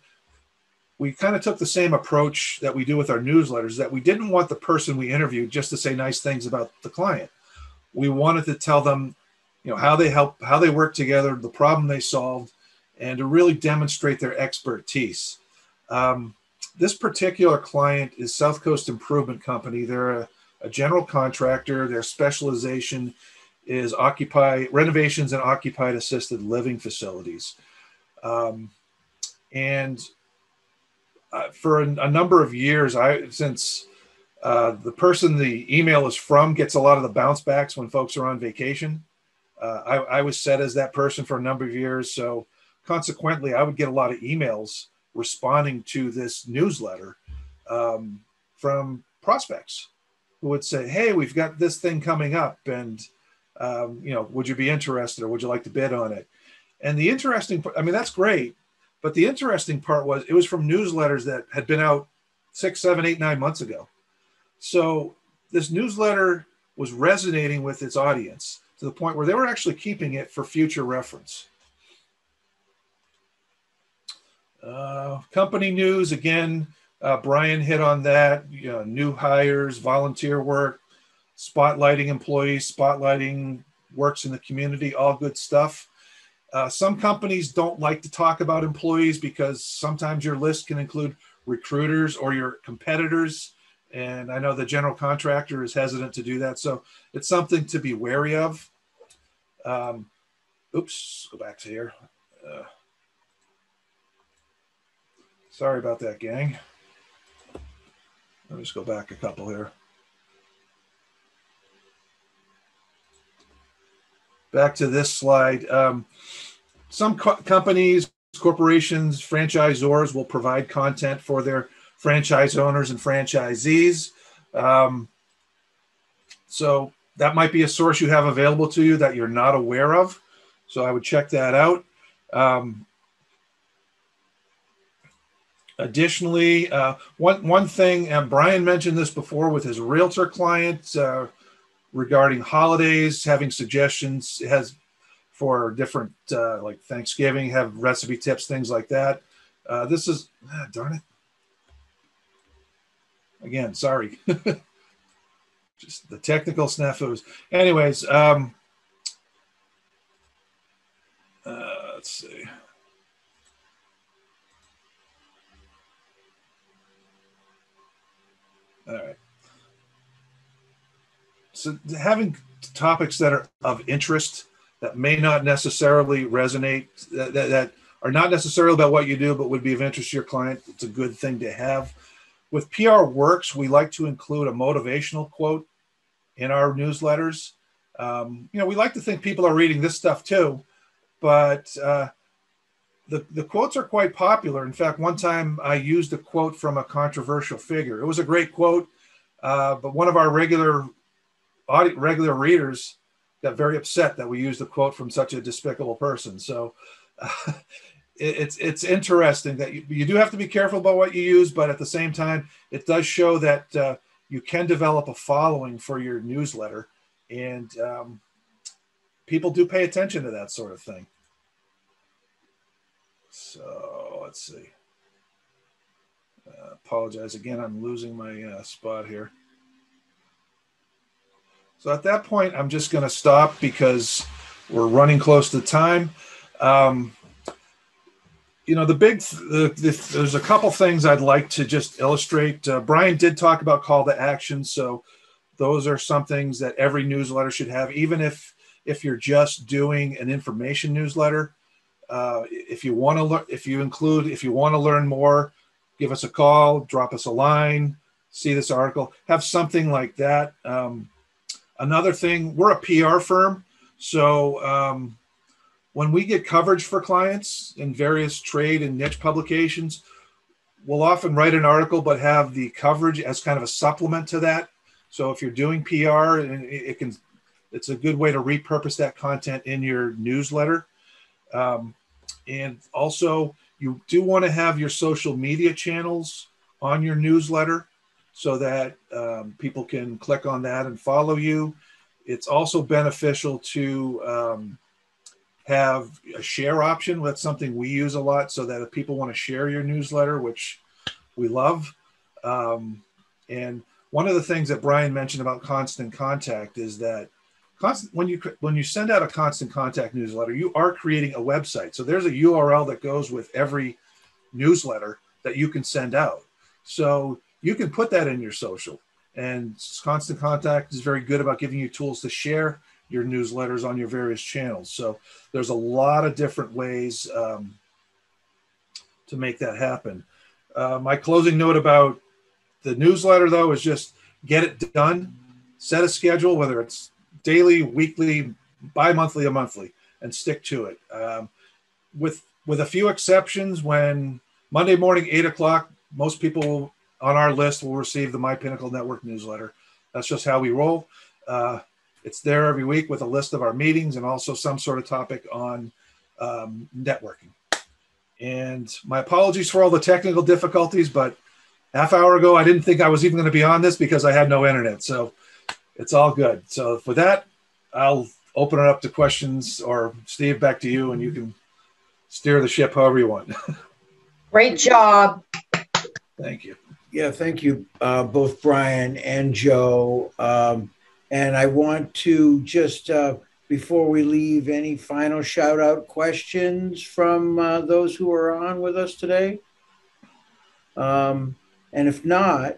[SPEAKER 2] we kind of took the same approach that we do with our newsletters, that we didn't want the person we interviewed just to say nice things about the client. We wanted to tell them, how they work together, the problem they solved, and to really demonstrate their expertise. This particular client is South Coast Improvement Company. They're a general contractor. Their specialization is renovations and occupied assisted living facilities. And for a number of years, since the person the email is from gets a lot of the bounce backs when folks are on vacation, I was set as that person for a number of years. So consequently, I would get a lot of emails responding to this newsletter from prospects who would say, hey, we've got this thing coming up, and would you be interested, or would you like to bid on it? And the interesting, that's great, but the interesting part was it was from newsletters that had been out 6, 7, 8, 9 months ago. So this newsletter was resonating with its audience to the point where they were actually keeping it for future reference. Company news, again, Bryan hit on that. New hires, volunteer work, spotlighting employees, spotlighting works in the community, all good stuff. Some companies don't like to talk about employees because sometimes your list can include recruiters or your competitors. And I know the general contractor is hesitant to do that. So it's something to be wary of. Oops, go back to here. Sorry about that, gang. Let me just go back a couple here. Back to this slide. Some companies, corporations, franchisors will provide content for their franchise owners and franchisees. So that might be a source you have available to you that you're not aware of. So I would check that out. Additionally, one thing, and Bryan mentioned this before with his realtor clients regarding holidays, having suggestions. It has for different, like Thanksgiving, have recipe tips, things like that. This is, darn it. Again, sorry. Just the technical snafus. Anyways, let's see. All right. So having topics that are of interest that may not necessarily resonate, that are not necessarily about what you do, but would be of interest to your client, it's a good thing to have. With PR Works, we like to include a motivational quote in our newsletters. We like to think people are reading this stuff too, but the quotes are quite popular. In fact, one time I used a quote from a controversial figure. It was a great quote, but one of our regular readers got very upset that we used a quote from such a despicable person. So it's interesting that you do have to be careful about what you use, but at the same time, it does show that you can develop a following for your newsletter, and people do pay attention to that sort of thing. So let's see. Apologize again. I'm losing my spot here. So at that point, I'm just going to stop because we're running close to time. There's a couple things I'd like to just illustrate. Bryan did talk about call to action. So those are some things that every newsletter should have, even if you're just doing an information newsletter. If you want to learn more, give us a call, drop us a line, see this article, have something like that. Another thing, we're a PR firm. So when we get coverage for clients in various trade and niche publications, we'll often write an article, but have the coverage as kind of a supplement to that. So if you're doing PR, it's a good way to repurpose that content in your newsletter. And also, you do want to have your social media channels on your newsletter so that people can click on that and follow you. It's also beneficial to have a share option. That's something we use a lot, so that if people want to share your newsletter, which we love. And one of the things that Bryan mentioned about constant contact is that when you send out a constant contact newsletter, you are creating a website. So there's a URL that goes with every newsletter that you can send out. So you can put that in your social. And constant contact is very good about giving you tools to share your newsletters on your various channels. So there's a lot of different ways to make that happen. My closing note about the newsletter, though, is just get it done. Set a schedule, whether it's daily, weekly, bi-monthly, or monthly, and stick to it. With a few exceptions, when Monday morning, 8 o'clock, most people on our list will receive the My Pinnacle Network newsletter. That's just how we roll. It's there every week with a list of our meetings and also some sort of topic on networking. And my apologies for all the technical difficulties, but half hour ago, I didn't think I was even going to be on this because I had no internet. So it's all good. So for that, I'll open it up to questions, or Steve, back to you, and you can steer the ship however you want.
[SPEAKER 4] Great job.
[SPEAKER 2] Thank you.
[SPEAKER 1] Yeah, thank you, both Bryan and Joe. And I want to just, before we leave, any final shout out questions from those who are on with us today? And if not,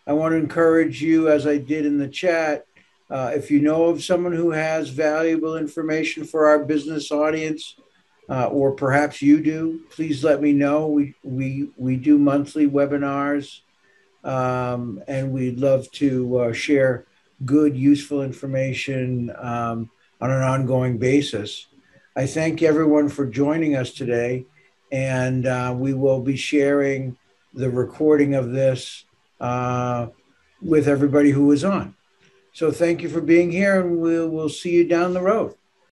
[SPEAKER 1] I want to encourage you, as I did in the chat, if you know of someone who has valuable information for our business audience, or perhaps you do, please let me know. We do monthly webinars, and we'd love to share good, useful information on an ongoing basis. I thank everyone for joining us today, and we will be sharing the recording of this with everybody who was on. So thank you for being here, and we'll see you down the road.